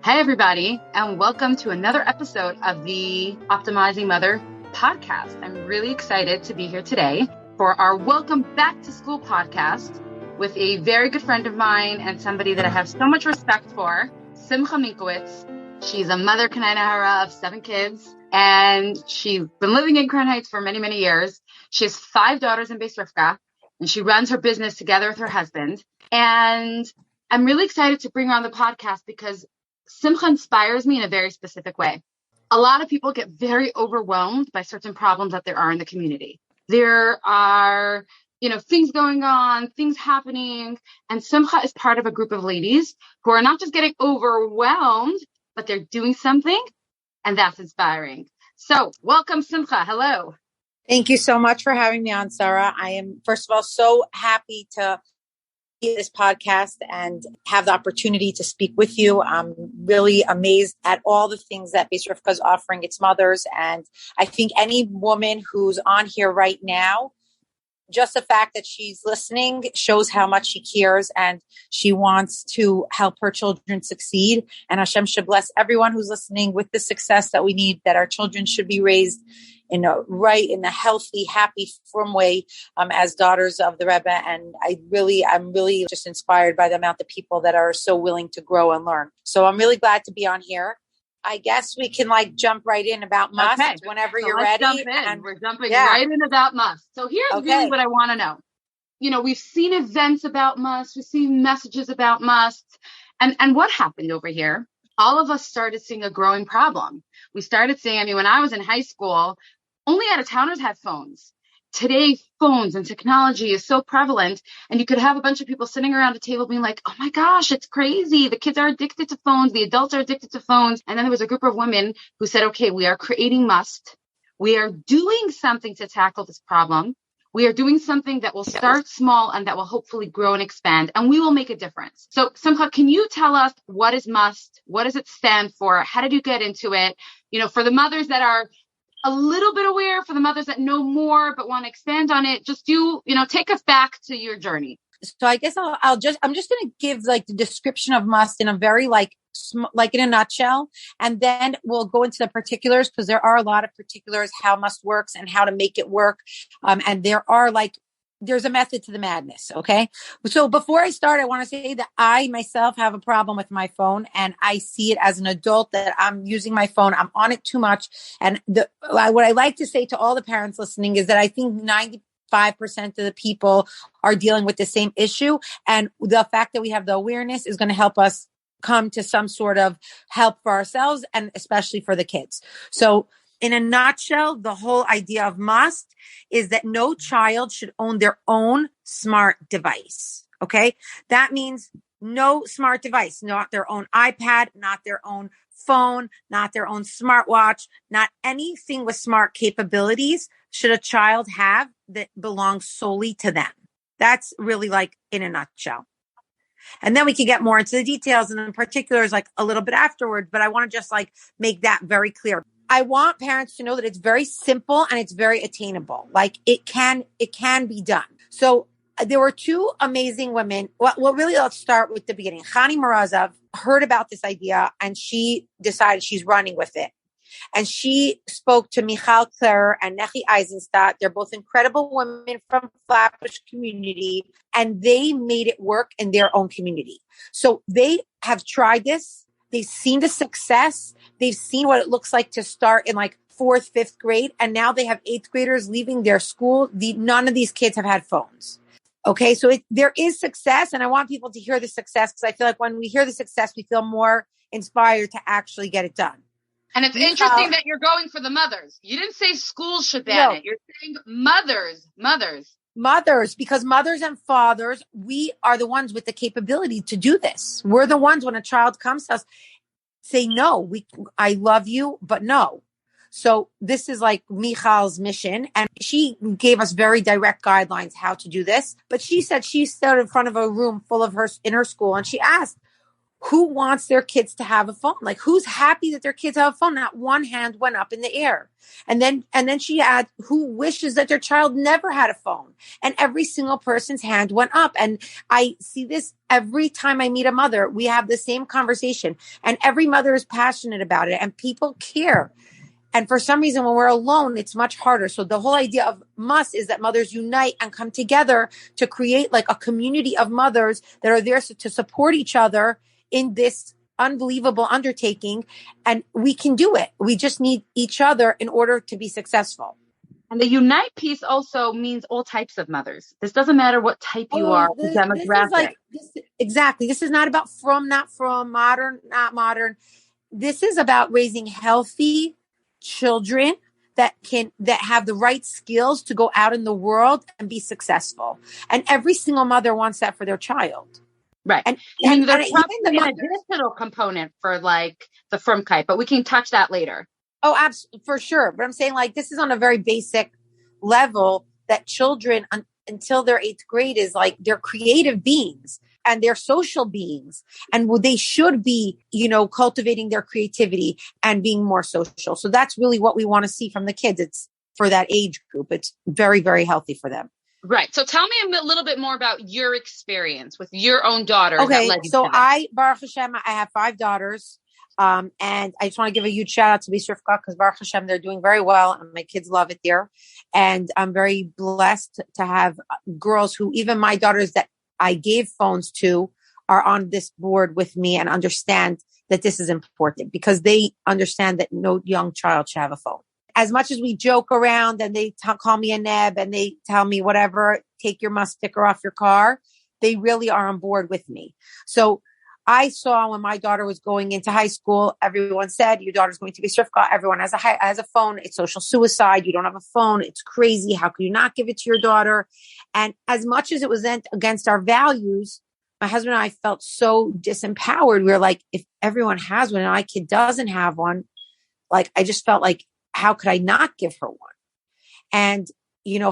Hi, everybody, and welcome to another episode of the Optimizing Mother podcast. I'm really excited to be here today for our Welcome Back to School podcast with a very good friend of mine and somebody that I have so much respect for, Simcha Minkowitz. She's a mother Kanai of 7 kids, and she's been living in Crown Heights for many, many years. She has 5 daughters in Beis Rivka, and she runs her business together with her husband. And I'm really excited to bring her on the podcast because Simcha inspires me in a very specific way. A lot of people get very overwhelmed by certain problems that there are in the community. There are, things going on, things happening, and Simcha is part of a group of ladies who are not just getting overwhelmed, but they're doing something, and that's inspiring. So welcome, Simcha. Hello. Thank you so much for having me on, Sara. I am, first of all, so happy to this podcast and have the opportunity to speak with you. I'm really amazed at all the things that Beis Rivka is offering its mothers. And I think any woman who's on here right now, just the fact that she's listening shows how much she cares and she wants to help her children succeed. And Hashem should bless everyone who's listening with the success that we need, that our children should be raised in a healthy, happy, firm way as daughters of the Rebbe. And I'm really just inspired by the amount of people that are so willing to grow and learn. So I'm really glad to be on here. I guess we can jump right in about must whenever you're ready. And we're jumping right in about must. So here's really what I want to know. We've seen events about must, we've seen messages about must, and what happened over here? All of us started seeing a growing problem. We started seeing, when I was in high school, only out-of-towners had phones. Today, phones and technology is so prevalent, and you could have a bunch of people sitting around a table being like, oh my gosh, it's crazy. The kids are addicted to phones. The adults are addicted to phones. And then there was a group of women who said, okay, we are creating must. We are doing something to tackle this problem. We are doing something that will start small and that will hopefully grow and expand, and we will make a difference. So, Simcha, can you tell us what is must? What does it stand for? How did you get into it? For the mothers that are a little bit aware, for the mothers that know more but want to expand on it, just take us back to your journey. So I guess I'm just going to give the description of must in a very in a nutshell, and then we'll go into the particulars because there are a lot of particulars how must works and how to make it work, and there's a method to the madness. Okay. So before I start, I want to say that I myself have a problem with my phone, and I see it as an adult that I'm using my phone. I'm on it too much. And what I like to say to all the parents listening is that I think 95% of the people are dealing with the same issue. And the fact that we have the awareness is going to help us come to some sort of help for ourselves and especially for the kids. So in a nutshell, the whole idea of must is that no child should own their own smart device. Okay. That means no smart device, not their own iPad, not their own phone, not their own smartwatch, not anything with smart capabilities should a child have that belongs solely to them. That's really in a nutshell. And then we can get more into the details and in particulars a little bit afterwards, but I want to just make that very clear. I want parents to know that it's very simple and it's very attainable. It can be done. So there were 2 amazing women. Well, really, let's start with the beginning. Chani Morazov heard about this idea and she decided she's running with it. And she spoke to Michal Clare and Nechi Eisenstadt. They're both incredible women from Flatbush community, and they made it work in their own community. So they have tried this. They've seen the success. They've seen what it looks like to start in 4th, 5th grade. And now they have 8th graders leaving their school. None of these kids have had phones. Okay. So there is success. And I want people to hear the success because I feel like when we hear the success, we feel more inspired to actually get it done. And it's interesting that you're going for the mothers. You didn't say schools should ban it. You're saying mothers. Mothers, because mothers and fathers, we are the ones with the capability to do this. We're the ones when a child comes to us, say, no, I love you, but no. So this is Michal's mission. And she gave us very direct guidelines how to do this. But she said she stood in front of a room full of her in her school and she asked, who wants their kids to have a phone? Like, who's happy that their kids have a phone? Not one hand went up in the air. And then she adds, who wishes that their child never had a phone? And every single person's hand went up. And I see this every time I meet a mother. We have the same conversation, and every mother is passionate about it, and people care. And for some reason, when we're alone, it's much harder. So the whole idea of must is that mothers unite and come together to create like a community of mothers that are there to support each other in this unbelievable undertaking. And we can do it. We just need each other in order to be successful. And the unite piece also means all types of mothers. This doesn't matter what type you are, demographic. Exactly. This is not about not from, modern, not modern. This is about raising healthy children that have the right skills to go out in the world and be successful. And every single mother wants that for their child. Right. And there's probably an additional component for like the frumkeit, but we can touch that later. Oh, absolutely, for sure. But I'm saying like this is on a very basic level that children until their 8th grade is like they're creative beings. And they're social beings, and they should be, cultivating their creativity and being more social. So that's really what we want to see from the kids. It's for that age group. It's very, very healthy for them. Right. So tell me a little bit more about your experience with your own daughter. Okay. So Baruch Hashem, I have 5 daughters. And I just want to give a huge shout out to B'Srifka because Baruch Hashem, they're doing very well and my kids love it there. And I'm very blessed to have girls who, even my daughters that I gave phones to, are on this board with me and understand that this is important because they understand that no young child should have a phone. As much as we joke around and they call me a neb and they tell me whatever, take your must sticker off your car, they really are on board with me. So I saw when my daughter was going into high school, everyone said, your daughter's going to be Srifka. Everyone has a phone. It's social suicide. You don't have a phone. It's crazy. How can you not give it to your daughter? And as much as it was against our values, my husband and I felt so disempowered. We were like, if everyone has one and my kid doesn't have one, like, I just felt like, how could I not give her one? And,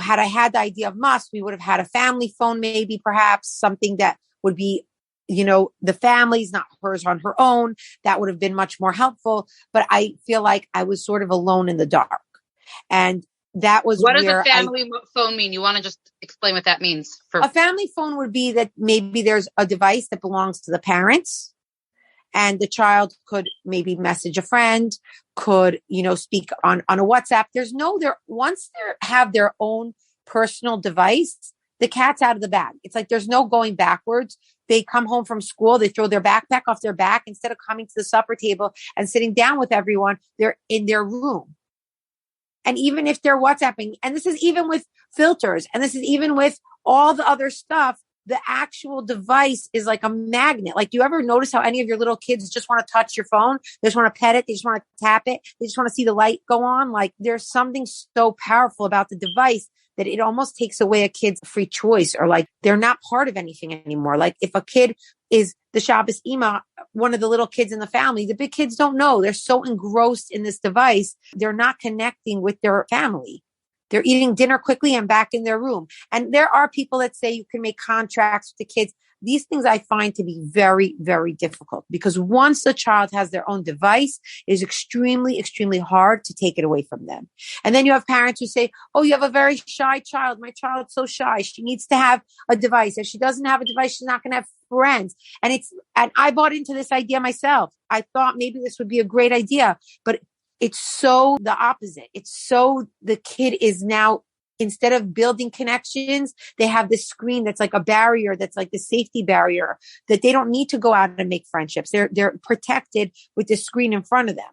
had I had the idea of must, we would have had a family phone, maybe perhaps something that would be, the family's, not hers on her own. That would have been much more helpful. But I feel like I was sort of alone in the dark. And that was what does a family phone mean? You want to just explain what that means? A family phone would be that maybe there's a device that belongs to the parents and the child could maybe message a friend, could, speak on a WhatsApp. Once they have their own personal device, the cat's out of the bag. It's like there's no going backwards. They come home from school, they throw their backpack off their back. Instead of coming to the supper table and sitting down with everyone, they're in their room. And even if they're WhatsApping, and this is even with filters, and this is even with all the other stuff, the actual device is like a magnet. Like, do you ever notice how any of your little kids just want to touch your phone? They just want to pet it. They just want to tap it. They just want to see the light go on. Like, there's something so powerful about the device that it almost takes away a kid's free choice, or like they're not part of anything anymore. Like if a kid is the Shabbos Ima, one of the little kids in the family, the big kids don't know. They're so engrossed in this device. They're not connecting with their family. They're eating dinner quickly and back in their room. And there are people that say you can make contracts with the kids. These things I find to be very, very difficult because once the child has their own device, it is extremely, extremely hard to take it away from them. And then you have parents who say, oh, you have a very shy child. My child's so shy. She needs to have a device. If she doesn't have a device, she's not going to have friends. And I bought into this idea myself. I thought maybe this would be a great idea, but it's so the opposite. It's so the kid is now, instead of building connections, they have this screen that's like a barrier, that's like the safety barrier, that they don't need to go out and make friendships. They're protected with the screen in front of them.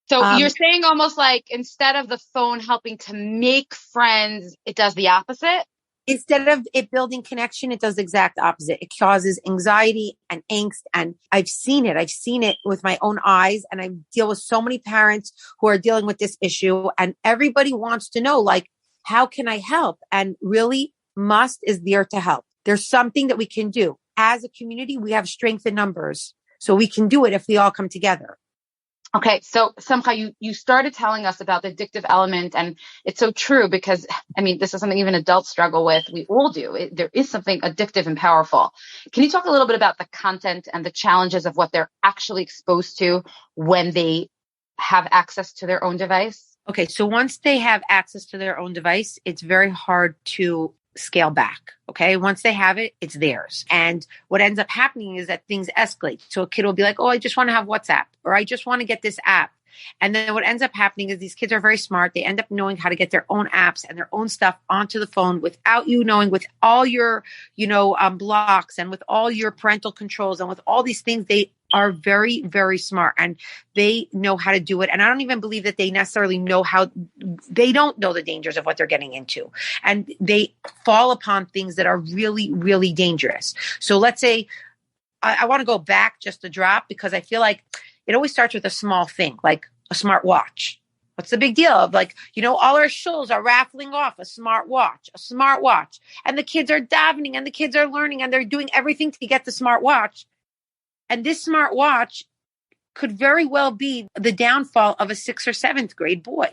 So you're saying almost like instead of the phone helping to make friends, it does the opposite? Instead of it building connection, it does the exact opposite. It causes anxiety and angst. And I've seen it. I've seen it with my own eyes. And I deal with so many parents who are dealing with this issue. And everybody wants to know, like, how can I help? And really, Must is there to help. There's something that we can do. As a community, we have strength in numbers. So we can do it if we all come together. Okay, so somehow you started telling us about the addictive element, and it's so true because, I mean, this is something even adults struggle with. We all do. There is something addictive and powerful. Can you talk a little bit about the content and the challenges of what they're actually exposed to when they have access to their own device? Okay, so once they have access to their own device, it's very hard to scale back. Okay, once they have it, it's theirs. And what ends up happening is that things escalate. So a kid will be like, oh, I just want to have WhatsApp, or I just want to get this app. And then what ends up happening is these kids are very smart. They end up knowing how to get their own apps and their own stuff onto the phone without you knowing, with all your, blocks and with all your parental controls and with all these things. They are very, very smart and they know how to do it. And I don't even believe that they necessarily know how. They don't know the dangers of what they're getting into. And they fall upon things that are really, really dangerous. So let's say I want to go back just a drop, because I feel like it always starts with a small thing, like a smart watch. What's the big deal of all our shuls are raffling off a smart watch. And the kids are davening and the kids are learning and they're doing everything to get the smart watch. And this smart watch could very well be the downfall of a 6th or 7th grade boy,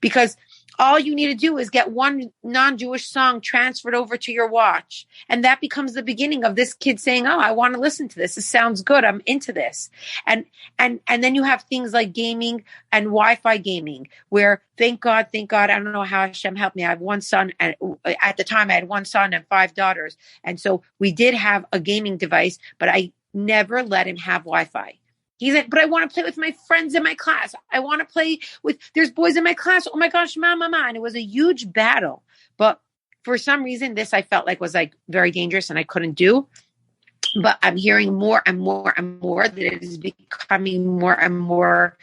because all you need to do is get one non-Jewish song transferred over to your watch. And that becomes the beginning of this kid saying, oh, I want to listen to this. This sounds good. I'm into this. And then you have things like gaming and Wi-Fi gaming, where thank God, I don't know how Hashem helped me. I have one son, and at the time I had one son and 5 daughters. And so we did have a gaming device, but I never let him have Wi-Fi. He's like, but I want to play with my friends in my class. I want to play with, there's boys in my class. Oh my gosh, mama. And it was a huge battle. But for some reason, this I felt like was like very dangerous and I couldn't do. But I'm hearing more and more and more that it is becoming more and more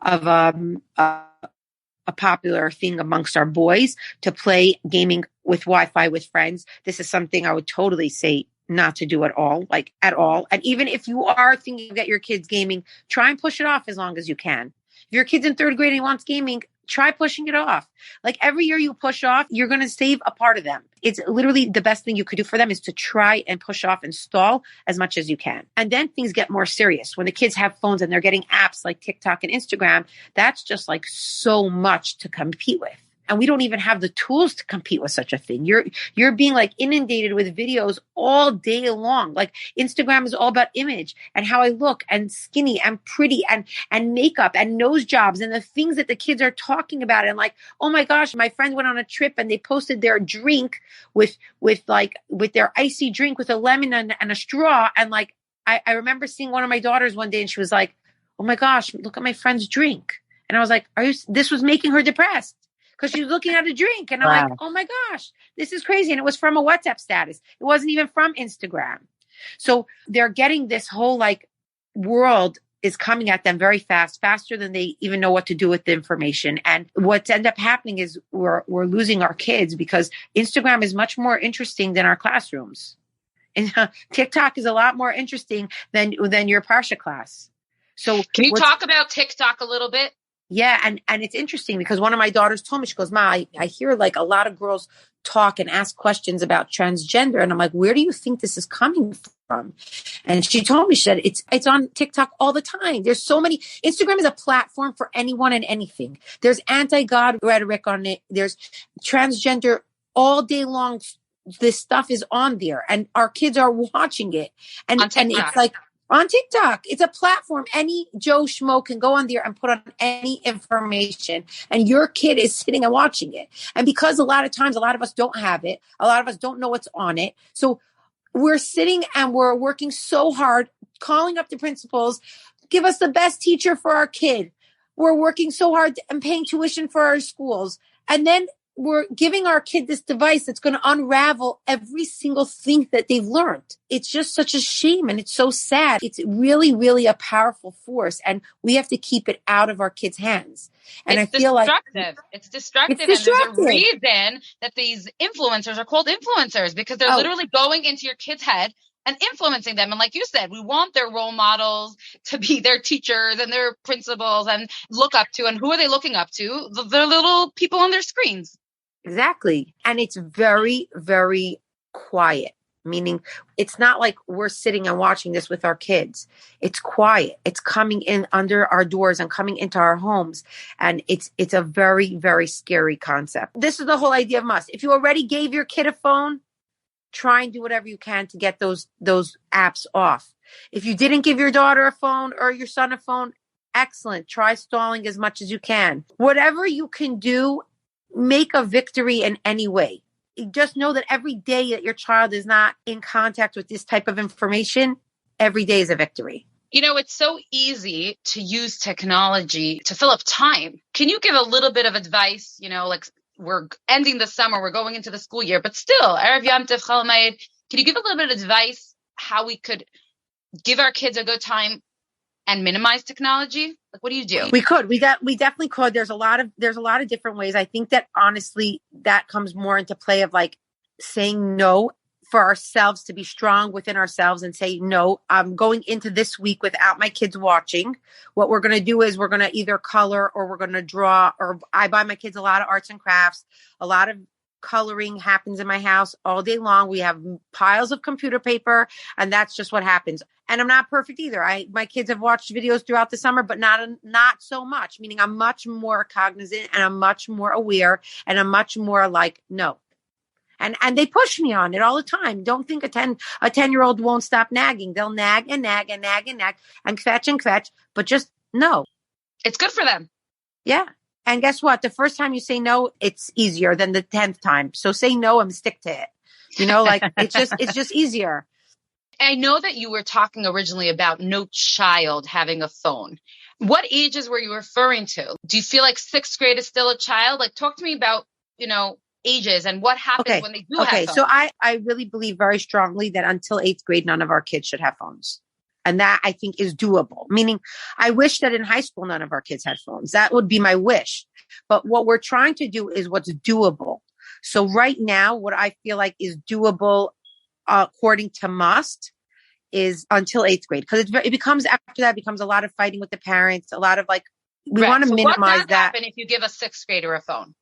of a popular thing amongst our boys to play gaming with Wi-Fi with friends. This is something I would totally say not to do at all. And even if you are thinking of get your kids gaming, try and push it off as long as you can. If your kid's in 3rd grade and he wants gaming, try pushing it off. Like every year you push off, you're going to save a part of them. It's literally the best thing you could do for them is to try and push off and stall as much as you can. And then things get more serious. When the kids have phones and they're getting apps like TikTok and Instagram, that's just like so much to compete with. And we don't even have the tools to compete with such a thing. You're being like inundated with videos all day long. Like Instagram is all about image and how I look and skinny and pretty and makeup and nose jobs and the things that the kids are talking about. And like, oh my gosh, my friend went on a trip and they posted their drink with their icy drink with a lemon and a straw. And like, I remember seeing one of my daughters one day and she was like, oh my gosh, look at my friend's drink. And I was like, this was making her depressed. Because she was looking at a drink. And I'm like, oh my gosh, this is crazy. And it was from a WhatsApp status. It wasn't even from Instagram. So they're getting this whole like world is coming at them very fast, faster than they even know what to do with the information. And what's end up happening is we're losing our kids because Instagram is much more interesting than our classrooms. And TikTok is a lot more interesting than your Parsha class. So can you talk about TikTok a little bit? Yeah. And it's interesting because one of my daughters told me, she goes, Ma, I hear like a lot of girls talk and ask questions about transgender. And I'm like, where do you think this is coming from? And she told me, she said, it's on TikTok all the time. There's so many. Instagram is a platform for anyone and anything. There's anti-God rhetoric on it. There's transgender all day long. This stuff is on there and our kids are watching it. And it's like, on TikTok, it's a platform. Any Joe Schmo can go on there and put on any information and your kid is sitting and watching it. And because a lot of times, a lot of us don't have it. A lot of us don't know what's on it. So we're sitting and we're working so hard, calling up the principals, give us the best teacher for our kid. We're working so hard and paying tuition for our schools. And then we're giving our kid this device that's going to unravel every single thing that they've learned. It's just such a shame and it's so sad. It's really, really a powerful force and we have to keep it out of our kids' hands. And it's destructive. It's destructive. And there's a reason that these influencers are called influencers because they're literally going into your kid's head and influencing them. And like you said, we want their role models to be their teachers and their principals and look up to. And who are they looking up to? The little people on their screens. Exactly. And it's very, very quiet. meaning it's not like we're sitting and watching this with our kids. It's quiet. It's coming in under our doors and coming into our homes. And it's a very, very scary concept. This is the whole idea of must. If you already gave your kid a phone, try and do whatever you can to get those apps off. If you didn't give your daughter a phone or your son a phone, excellent. Try stalling as much as you can. Whatever you can do, make a victory in any way. Just know that every day that your child is not in contact with this type of information, every day is a victory. You know, it's so easy to use technology to fill up time. Can you give a little bit of advice? You know, like we're ending the summer, we're going into the school year, but still, Erev Yom Tov Chol Hamoed, can you give a little bit of advice how we could give our kids a good time and minimize technology? Like, what do you do? We could. We definitely could. There's a lot of different ways. I think that honestly, that comes more into play of like saying no for ourselves, to be strong within ourselves and say, no, I'm going into this week without my kids watching. What we're going to do is we're going to either color or we're going to draw, or I buy my kids a lot of arts and crafts. A lot of coloring happens in my house all day long. We have piles of computer paper, and that's just what happens. And I'm not perfect either. My kids have watched videos throughout the summer, but not so much, meaning I'm much more cognizant and I'm much more aware and I'm much more like, no. And they push me on it all the time. Don't think a 10-year-old won't stop nagging. They'll nag and nag and nag and nag and kvetch, but just no. It's good for them. Yeah. And guess what? The first time you say no, it's easier than the 10th time. So say no and stick to it. You know, like it's just easier. I know that you were talking originally about no child having a phone. What ages were you referring to? Do you feel like 6th grade is still a child? Like, talk to me about, ages and what happens when they do have phones. So I really believe very strongly that until 8th grade, none of our kids should have phones. And that I think is doable. Meaning I wish that in high school, none of our kids had phones. That would be my wish. But what we're trying to do is what's doable. So right now, what I feel like is doable, according to must, is until 8th grade. Because it becomes, after that, becomes a lot of fighting with the parents, a lot of like, we want to minimize what does that. Happen if you give a 6th grader a phone?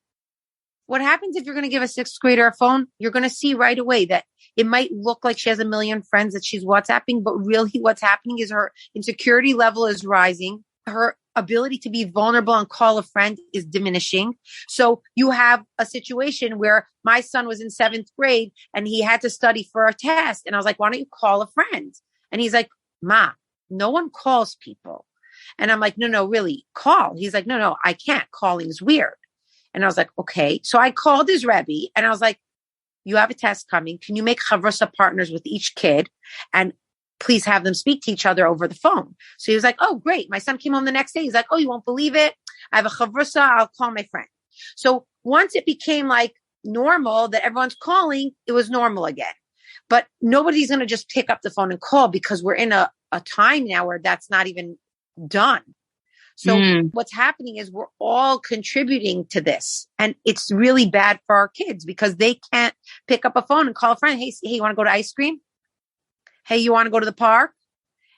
What happens if you're going to give a 6th grader a phone? You're going to see right away that it might look like she has a million friends that she's WhatsApping, but really what's happening is her insecurity level is rising. Her ability to be vulnerable and call a friend is diminishing. So you have a situation where my son was in 7th grade and he had to study for a test. And I was like, why don't you call a friend? And he's like, Ma, no one calls people. And I'm like, no, really, call. He's like, no, I can't. Calling is weird. And I was like, okay. So I called his Rebbe and I was like, you have a test coming. Can you make chavrusa partners with each kid and please have them speak to each other over the phone? So he was like, oh, great. My son came home the next day. He's like, oh, you won't believe it. I have a chavrusa. I'll call my friend. So once it became like normal that everyone's calling, it was normal again. But nobody's going to just pick up the phone and call because we're in a time now where that's not even done. So what's happening is we're all contributing to this. And it's really bad for our kids because they can't pick up a phone and call a friend. Hey, you want to go to ice cream? Hey, you want to go to the park?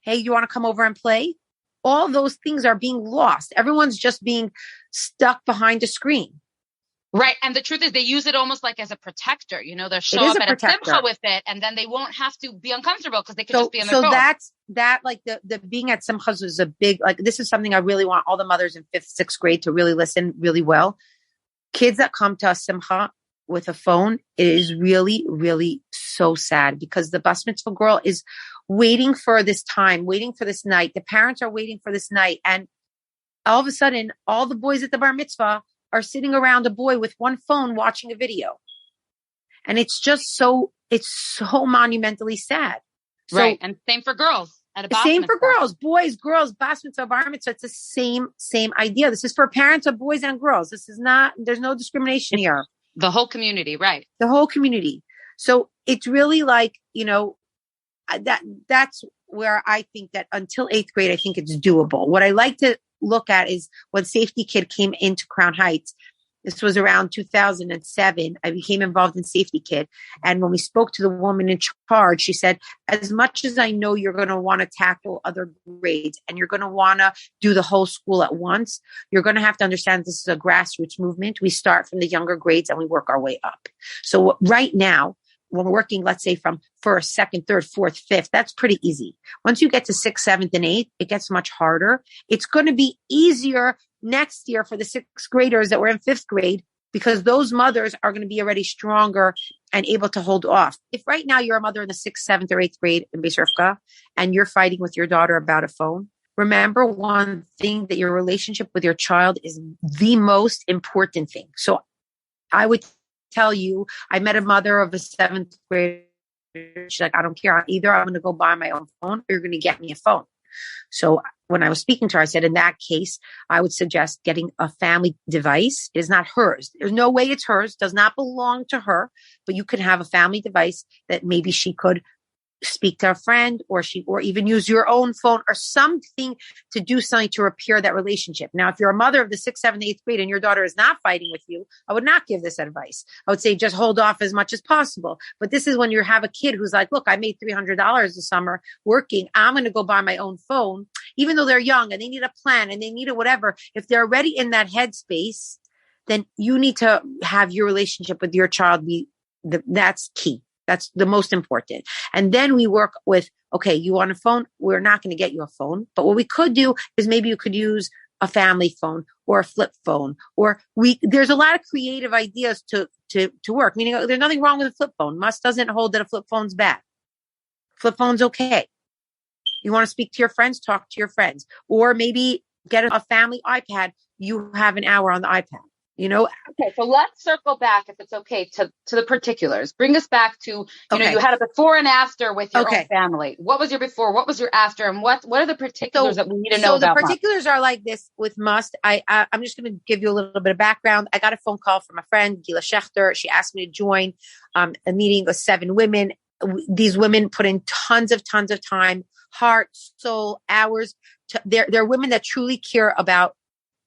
Hey, you want to come over and play? All those things are being lost. Everyone's just being stuck behind a screen. Right. And the truth is they use it almost like as a protector. They'll show up at a Simcha with it and then they won't have to be uncomfortable because they can just be on their phone. So that like the being at Simchas is a big, like, this is something I really want all the mothers in 5th, 6th grade to really listen really well. Kids that come to a Simcha with a phone, it is really, really so sad because the bas mitzvah girl is waiting for this time, waiting for this night. The parents are waiting for this night. And all of a sudden, all the boys at the bar mitzvah are sitting around a boy with one phone watching a video. And it's so monumentally sad. Right. And same for girls. Same for girls, boys, girls, bas mitzvah, bar mitzvah. It's the same idea. This is for parents of boys and girls. This is not, there's no discrimination here. The whole community, right. The whole community. So it's really like, that's where I think that until 8th grade, I think it's doable. What I like to look at is when Safety Kid came into Crown Heights. This was around 2007. I became involved in Safety Kid. And when we spoke to the woman in charge, she said, as much as I know you're going to want to tackle other grades and you're going to want to do the whole school at once, you're going to have to understand this is a grassroots movement. We start from the younger grades and we work our way up. So right now, when we're working, let's say from first, second, third, fourth, fifth, that's pretty easy. Once you get to sixth, seventh, and eighth, it gets much harder. It's going to be easier next year for the sixth graders that were in fifth grade, because those mothers are going to be already stronger and able to hold off. If right now you're a mother in the sixth, seventh, or eighth grade in Beis Rivka and you're fighting with your daughter about a phone, remember one thing, that your relationship with your child is the most important thing. So I would tell you, I met a mother of a seventh grader. She's like, I don't care. Either I'm going to go buy my own phone or you're going to get me a phone. So when I was speaking to her, I said, in that case, I would suggest getting a family device. It is not hers. There's no way it's hers. Does not belong to her, but you could have a family device that maybe she could speak to a friend, or even use your own phone or something to do something to repair that relationship. Now, if you're a mother of the sixth, seventh, eighth grade and your daughter is not fighting with you, I would not give this advice. I would say just hold off as much as possible. But this is when you have a kid who's like, look, I made $300 this summer working. I'm going to go buy my own phone, even though they're young and they need a plan and they need a whatever. If they're already in that headspace, then you need to have your relationship with your child that's key. That's the most important. And then we work with, okay, you want a phone? We're not going to get you a phone. But what we could do is maybe you could use a family phone or a flip phone, there's a lot of creative ideas to work. Meaning there's nothing wrong with a flip phone. Must doesn't hold that a flip phone's bad. Flip phone's okay. You want to speak to your friends, talk to your friends, or maybe get a family iPad. You have an hour on the iPad. Okay, so let's circle back, if it's okay, to the particulars. Bring us back to, you had a before and after with your own family. What was your before? What was your after? And what are the particulars that we need to know about? So the particulars are like this with Must. I'm just going to give you a little bit of background. I got a phone call from a friend, Gila Schechter. She asked me to join a meeting with 7 women. These women put in tons of time, heart, soul, hours. They're women that truly care about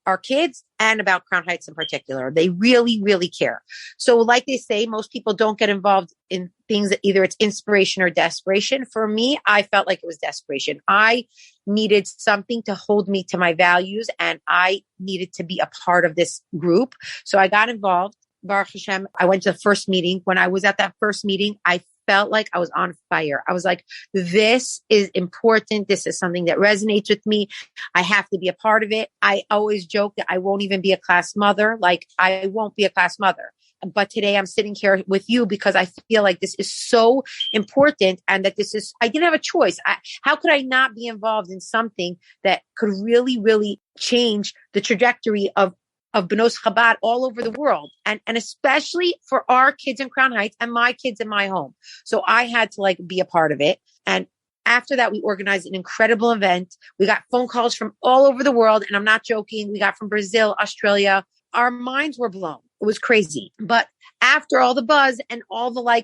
our kids and about Crown Heights in particular. They really, really care. So like they say, most people don't get involved in things that either it's inspiration or desperation. For me, I felt like it was desperation. I needed something to hold me to my values, and I needed to be a part of this group. So I got involved. Baruch Hashem, I went to the first meeting. When I was at that first meeting, I felt like I was on fire. I was like, this is important. This is something that resonates with me. I have to be a part of it. I always joke that I won't even be a class mother. Like, I won't be a class mother. But today I'm sitting here with you because I feel like this is so important, and that I didn't have a choice. How could I not be involved in something that could really, really change the trajectory of Benos Chabad all over the world, and especially for our kids in Crown Heights and my kids in my home. So I had to be a part of it. And after that, we organized an incredible event. We got phone calls from all over the world. And I'm not joking. We got from Brazil, Australia. Our minds were blown. It was crazy. But after all the buzz and all the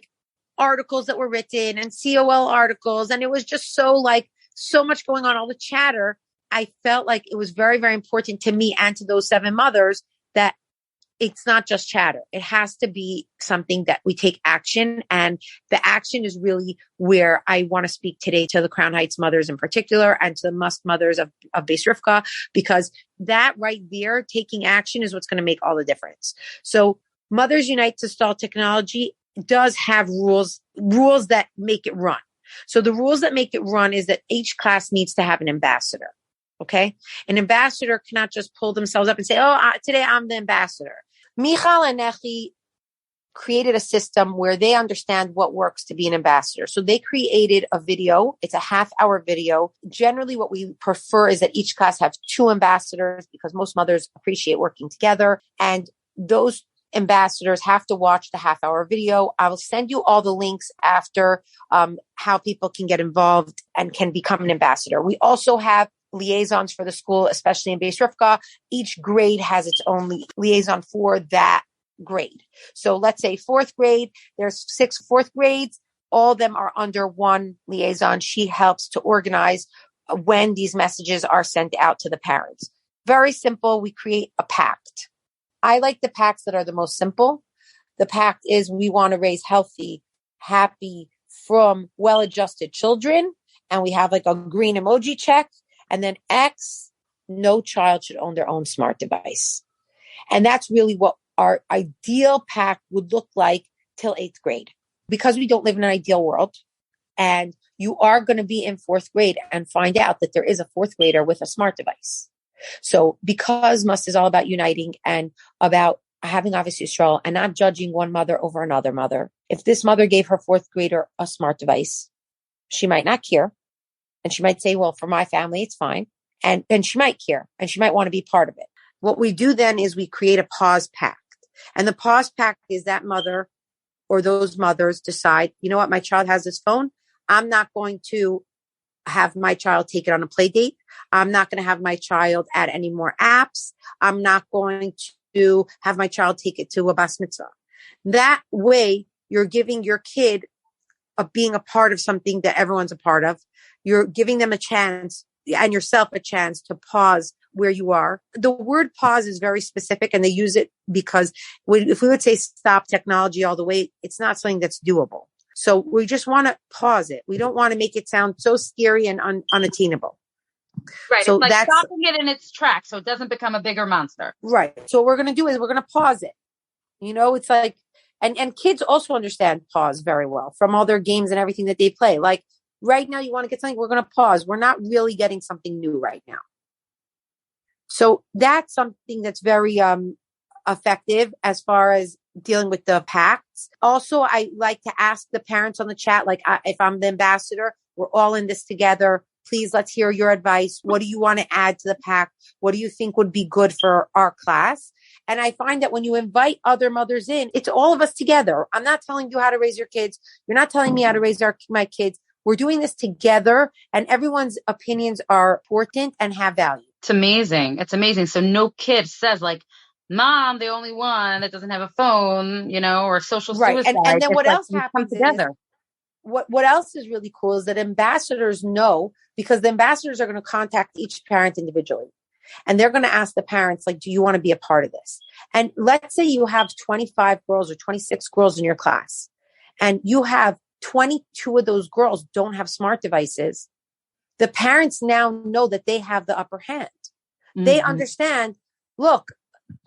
articles that were written and COL articles, and it was just so much going on, all the chatter, I felt like it was very, very important to me and to those 7 mothers that it's not just chatter. It has to be something that we take action. And the action is really where I want to speak today to the Crown Heights mothers in particular, and to the Must mothers of Beis Rivka, because that right there, taking action, is what's going to make all the difference. So Mothers Unite to Stall Technology does have rules that make it run. So the rules that make it run is that each class needs to have an ambassador. Okay. An ambassador cannot just pull themselves up and say, today I'm the ambassador. Michal and Nechi created a system where they understand what works to be an ambassador. So they created a video. It's a half-hour video. Generally, what we prefer is that each class have 2 ambassadors, because most mothers appreciate working together. And those ambassadors have to watch the half-hour video. I will send you all the links after how people can get involved and can become an ambassador. We also have liaisons for the school, especially in Beis Rivka. Each grade has its own liaison for that grade. So let's say 4th grade, there's 6 4th grades. All of them are under one liaison. She helps to organize when these messages are sent out to the parents. Very simple. We create a pact. I like the pacts that are the most simple. The pact is we want to raise healthy, happy, from well-adjusted children. And we have a green emoji check. And then X, no child should own their own smart device. And that's really what our ideal pact would look like till 8th grade. because we don't live in an ideal world, and you are going to be in fourth grade and find out that there is a fourth grader with a smart device. So because Must is all about uniting and about having Ahavas Yisrael and not judging one mother over another mother. If this mother gave her fourth grader a smart device, she might not care. And she might say, well, for my family, it's fine. And she might care and she might want to be part of it. What we do then is we create a pause pact. And the pause pact is that mother or those mothers decide, you know what, my child has this phone. I'm not going to have my child take it on a play date. I'm not going to have my child add any more apps. I'm not going to have my child take it to a bas mitzvah. That way, you're giving your kid being a part of something that everyone's a part of. You're giving them a chance and yourself a chance to pause where you are. The word pause is very specific, and they use it because if we would say stop technology all the way, it's not something that's doable. So we just want to pause it. We don't want to make it sound so scary and unattainable. Right. So it's like that's stopping it in its tracks so it doesn't become a bigger monster. Right. So what we're going to do is we're going to pause it. It's like, and kids also understand pause very well from all their games and everything that they play. Like right now you want to get something, we're going to pause. We're not really getting something new right now. So that's something that's very effective as far as dealing with the pacts. Also, I like to ask the parents on the chat, like if I'm the ambassador, we're all in this together. Please, let's hear your advice. What do you want to add to the pact? What do you think would be good for our class? And I find that when you invite other mothers in, it's all of us together. I'm not telling you how to raise your kids. You're not telling me how to raise my kids. We're doing this together, and everyone's opinions are important and have value. It's amazing. It's amazing. So no kid says like, Mom, the only one that doesn't have a phone, or social suicide. And then what like else happens together. What else is really cool is that ambassadors know, because the ambassadors are going to contact each parent individually. And they're going to ask the parents, like, do you want to be a part of this? And let's say you have 25 girls or 26 girls in your class, and you have 22 of those girls don't have smart devices. The parents now know that they have the upper hand. Mm-hmm. They understand, look,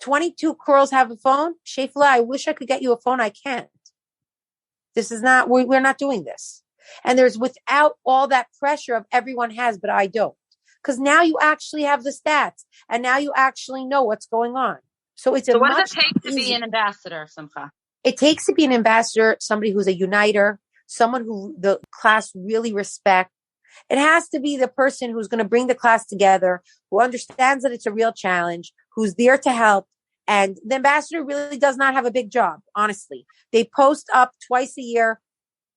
22 girls have a phone. Shefla, I wish I could get you a phone. I can't. This is not, we're not doing this. And there's without all that pressure of everyone has, but I don't. Because now you actually have the stats and now you actually know what's going on. So what does it take to be an ambassador, Simcha? It takes to be an ambassador, somebody who's a uniter, someone who the class really respects. It has to be the person who's going to bring the class together, who understands that it's a real challenge, who's there to help. And the ambassador really does not have a big job, honestly. They post up twice a year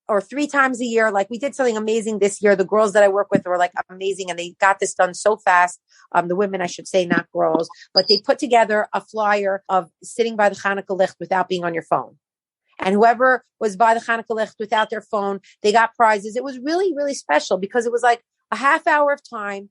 or 3 times a year. Like we did something amazing this year. The girls that I work with were like amazing, and they got this done so fast. The women, I should say, not girls, but they put together a flyer of sitting by the Hanukkah Licht without being on your phone. And whoever was by the Hanukkah Licht without their phone, they got prizes. It was really, really special because it was like a half hour of time,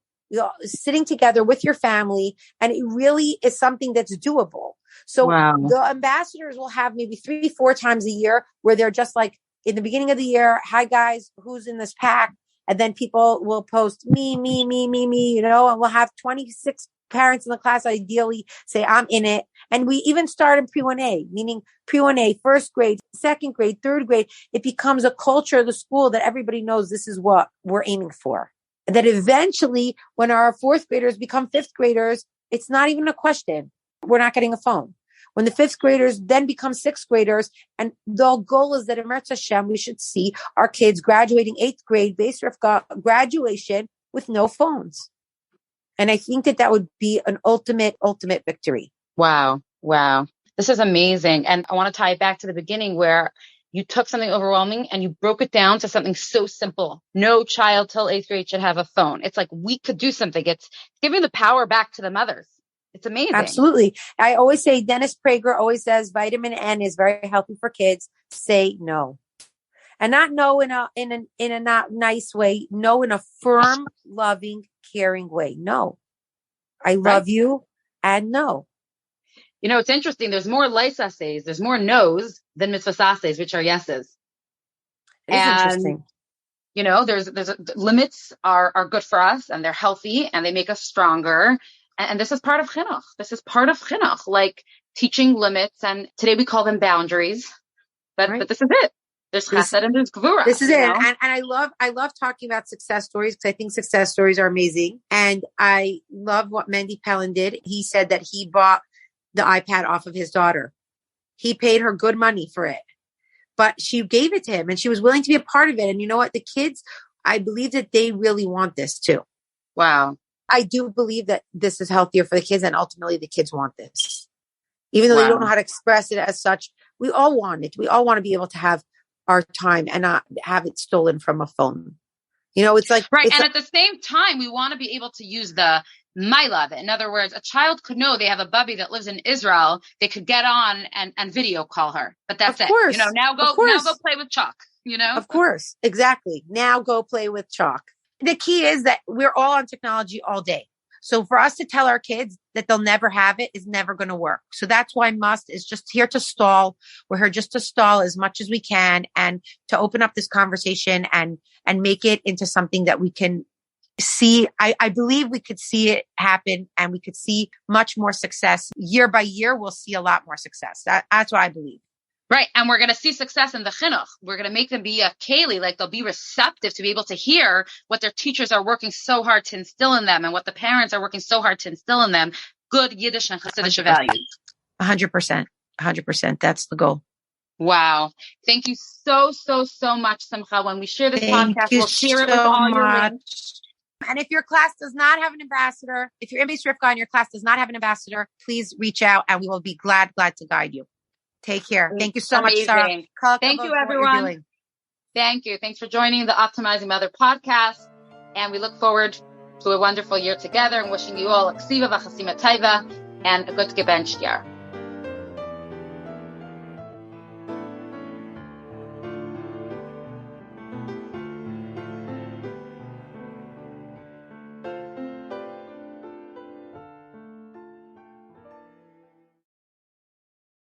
sitting together with your family. And it really is something that's doable. So The ambassadors will have maybe 3-4 times a year where they're just like in the beginning of the year, hi guys, who's in this pack? And then people will post me, and we'll have 26 parents in the class ideally say, I'm in it. And we even start in pre-1A, meaning pre-1A, first grade, second grade, third grade. It becomes a culture of the school that everybody knows this is what we're aiming for. And that eventually, when our fourth graders become fifth graders, it's not even a question. We're not getting a phone. When the fifth graders then become sixth graders, and the goal is that in Eretz Hashem, we should see our kids graduating 8th grade, Beis Rivka, graduation with no phones. And I think that would be an ultimate victory. Wow. This is amazing. And I want to tie it back to the beginning where you took something overwhelming and you broke it down to something so simple. No child till 8th grade should have a phone. It's like we could do something. It's giving the power back to the mothers. It's amazing. Absolutely. I always say, Dennis Prager always says vitamin N is very healthy for kids. Say no. And not no in a not nice way. No in a firm, loving, caring way. No. I love you and no. It's interesting. There's more lice essays. There's more no's than mitzvah essays, which are yeses. Interesting. There's limits are good for us and they're healthy and they make us stronger. And this is part of chinuch. This is part of chinuch, like teaching limits. And today we call them boundaries. But this is it. There's chesed and there's gvura. This is it. And I love talking about success stories because I think success stories are amazing. And I love what Mendy Pellin did. He said that he bought the iPad off of his daughter. He paid her good money for it, but she gave it to him and she was willing to be a part of it. And you know what? The kids, I believe that they really want this too. Wow. I do believe that this is healthier for the kids and ultimately the kids want this. Even though they don't know how to express it as such, we all want it. We all want to be able to have our time and not have it stolen from a phone. You know, it's like... Right. And at the same time, we want to be able to use the my love. In other words, a child could know they have a bubby that lives in Israel. They could get on and video call her, but that's it. Course. You know, now go play with chalk, you know? Of course. Exactly. Now go play with chalk. The key is that we're all on technology all day. So for us to tell our kids that they'll never have it is never going to work. So that's why Must is just here to stall. We're here just to stall as much as we can and to open up this conversation and make it into something that we can see. I believe we could see it happen and we could see much more success. Year by year, we'll see a lot more success. That's what I believe. Right. And we're going to see success in the chinuch. We're going to make them be a keli, like they'll be receptive to be able to hear what their teachers are working so hard to instill in them and what the parents are working so hard to instill in them. Good Yiddish and Hasidic values. 100%. 100%. That's the goal. Wow. Thank you so much, Simcha. When we share this podcast, we'll share it with all your links. And if your class does not have an ambassador, if your MBA Rivka and your class does not have an ambassador, please reach out and we will be glad to guide you. Take care. Thank you so much, Sara. Thank you, everyone. Thank you. Thanks for joining the Optimizing Mother podcast. And we look forward to a wonderful year together and wishing you all a ksiva v'chasima taiva and a good gebench year.